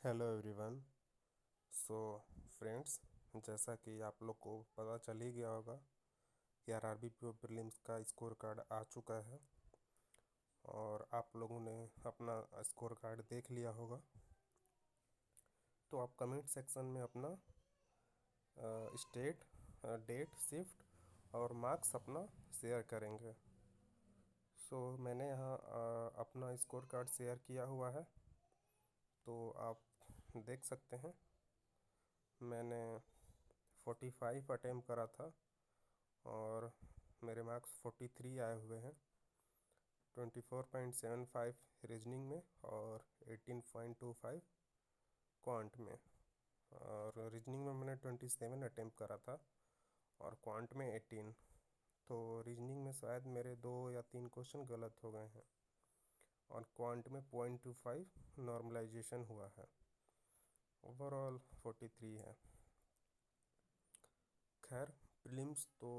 Hello everyone. So friends, जैसा कि आप लोग को पता चल ही गया होगा कि आरआरबी प्रीलिम्स का स्कोर कार्ड आ चुका है और आप लोगों ने अपना स्कोर कार्ड देख लिया होगा। तो आप कमेंट सेक्शन में अपना स्टेट, डेट, शिफ्ट और मार्क्स अपना शेयर करेंगे। मैंने यहाँ अपना स्कोर कार्ड शेयर किया हुआ है, तो आप देख सकते हैं। मैंने 45 अटेम्प्ट करा था और मेरे मार्क्स 43 आए हुए हैं। 24.75 रीजनिंग में और 18.25 क्वांट में। और रीजनिंग में मैंने 27 अटेम्प्ट करा था और क्वांट में 18। तो रीजनिंग में शायद मेरे 2 या 3 क्वेश्चन गलत हो गए हैं और क्वांट में 0.25 नॉर्मलाइजेशन हुआ है। ओवरऑल 43 है। खैर, प्रीलिम्स तो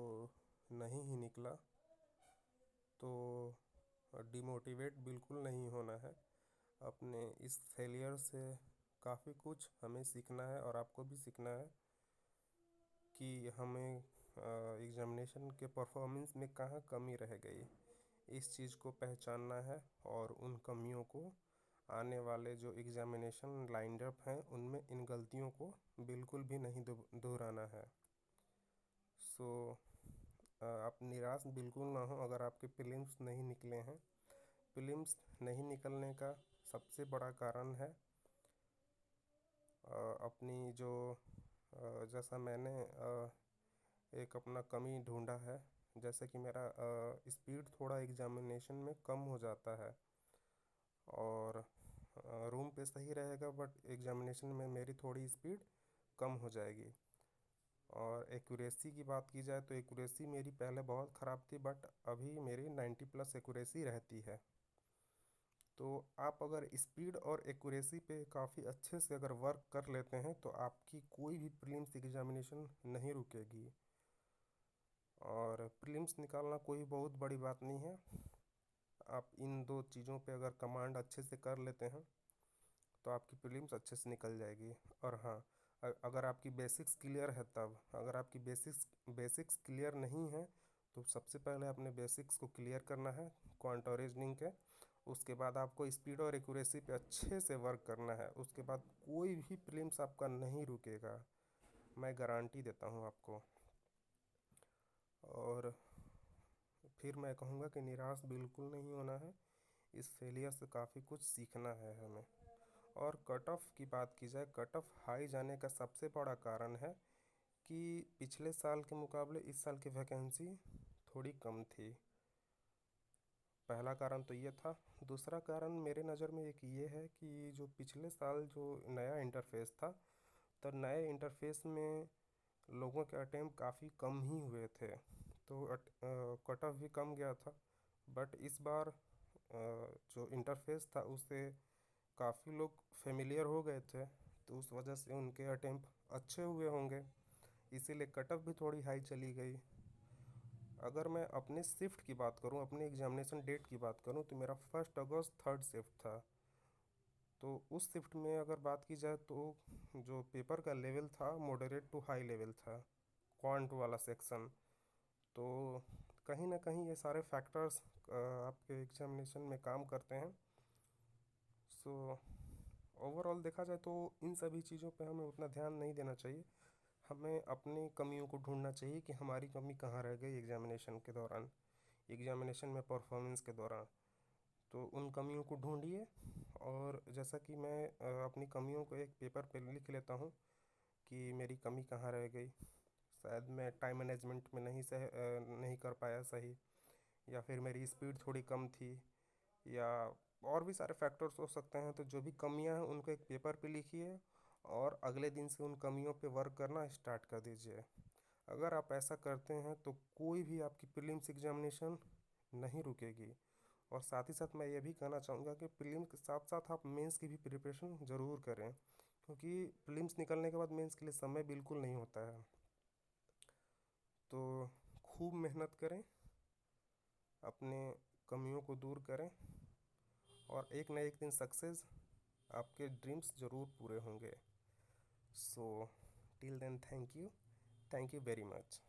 नहीं ही निकला, तो डिमोटिवेट बिल्कुल नहीं होना है। अपने इस फेलियर से काफ़ी कुछ हमें सीखना है और आपको भी सीखना है कि हमें एग्ज़ामिनेशन के परफॉर्मेंस में कहाँ कमी रह गई। इस चीज़ को पहचानना है और उन कमियों को आने वाले जो एग्ज़ामिनेशन लाइंड अप हैं उनमें इन गलतियों को बिल्कुल भी नहीं दोहराना है। आप निराश बिल्कुल ना हो अगर आपके प्रीलिम्स नहीं निकले हैं। प्रीलिम्स नहीं निकलने का सबसे बड़ा कारण है अपनी जो जैसा मैंने एक अपना कमी ढूंढा है। जैसे कि मेरा स्पीड थोड़ा एग्जामिनेशन में कम हो जाता है और रूम पे सही रहेगा, बट एग्जामिनेशन में मेरी थोड़ी स्पीड कम हो जाएगी। और एक्यूरेसी की बात की जाए तो एक्यूरेसी मेरी पहले बहुत ख़राब थी, बट अभी मेरी 90+ एक्यूरेसी रहती है। तो आप अगर स्पीड और एक्यूरेसी पे काफ़ी अच्छे से अगर वर्क कर लेते हैं तो आपकी कोई भी प्रीलिम्स एग्जामिनेशन नहीं रुकेगी। और प्रीलिम्स निकालना कोई बहुत बड़ी बात नहीं है। आप इन 2 चीज़ों पे अगर कमांड अच्छे से कर लेते हैं तो आपकी प्रीलिम्स अच्छे से निकल जाएगी। और हाँ, अगर आपकी बेसिक्स क्लियर है, तब अगर आपकी बेसिक्स क्लियर नहीं है तो सबसे पहले अपने बेसिक्स को क्लियर करना है क्वांट और रीजनिंग के। उसके बाद आपको स्पीड और एक्यूरेसी पे अच्छे से वर्क करना है। उसके बाद कोई भी प्रीलिम्स आपका नहीं रुकेगा, मैं गारंटी देता हूँ आपको। और फिर मैं कहूँगा कि निराश बिल्कुल नहीं होना है। इस फेलियर से काफ़ी कुछ सीखना है हमें। और कट ऑफ की बात की जाए, कट ऑफ हाई जाने का सबसे बड़ा कारण है कि पिछले साल के मुकाबले इस साल की वैकेंसी थोड़ी कम थी। पहला कारण तो ये था। दूसरा कारण मेरे नज़र में एक ये है कि जो पिछले साल जो नया इंटरफेस था, तो नए इंटरफेस में लोगों के अटेम्प्ट काफ़ी कम ही हुए थे, तो कट ऑफ भी कम गया था। बट इस बार जो इंटरफेस था उससे काफ़ी लोग फेमिलियर हो गए थे, तो उस वजह से उनके अटेम्प्ट अच्छे हुए होंगे, इसीलिए कट ऑफ भी थोड़ी हाई चली गई। अगर मैं अपने शिफ्ट की बात करूं, अपने एग्जामिनेशन डेट की बात करूं, तो मेरा 1 अगस्त 3rd शिफ्ट था। तो उस शिफ्ट में अगर बात की जाए तो जो पेपर का लेवल था मॉडरेट टू हाई लेवल था, क्वांट वाला सेक्शन। तो कहीं ना कहीं ये सारे फैक्टर्स आपके एग्जामिनेशन में काम करते हैं। सो ओवरऑल देखा जाए तो इन सभी चीज़ों पे हमें उतना ध्यान नहीं देना चाहिए। हमें अपनी कमियों को ढूंढना चाहिए कि हमारी कमी कहाँ रह गई एग्जामिनेशन के दौरान, एग्जामिनेशन में परफॉर्मेंस के दौरान। तो उन कमियों को ढूंढिए। और जैसा कि मैं अपनी कमियों को एक पेपर पे लिख लेता हूँ कि मेरी कमी कहाँ रह गई। शायद मैं टाइम मैनेजमेंट में नहीं कर पाया सही, या फिर मेरी स्पीड थोड़ी कम थी, या और भी सारे फैक्टर्स हो सकते हैं। तो जो भी कमियां हैं उनको एक पेपर पे लिखिए और अगले दिन से उन कमियों पे वर्क करना स्टार्ट कर दीजिए। अगर आप ऐसा करते हैं तो कोई भी आपकी प्रीलिम्स एग्जामिनेशन नहीं रुकेगी। और साथ ही साथ मैं ये भी कहना चाहूँगा कि प्रीलिम्स के साथ साथ आप मेंस की भी प्रिपरेशन ज़रूर करें, क्योंकि प्रीलिम्स निकलने के बाद मेंस के लिए समय बिल्कुल नहीं होता है। तो खूब मेहनत करें, अपने कमियों को दूर करें और एक न एक दिन सक्सेस आपके ड्रीम्स ज़रूर पूरे होंगे। So till then thank you very much.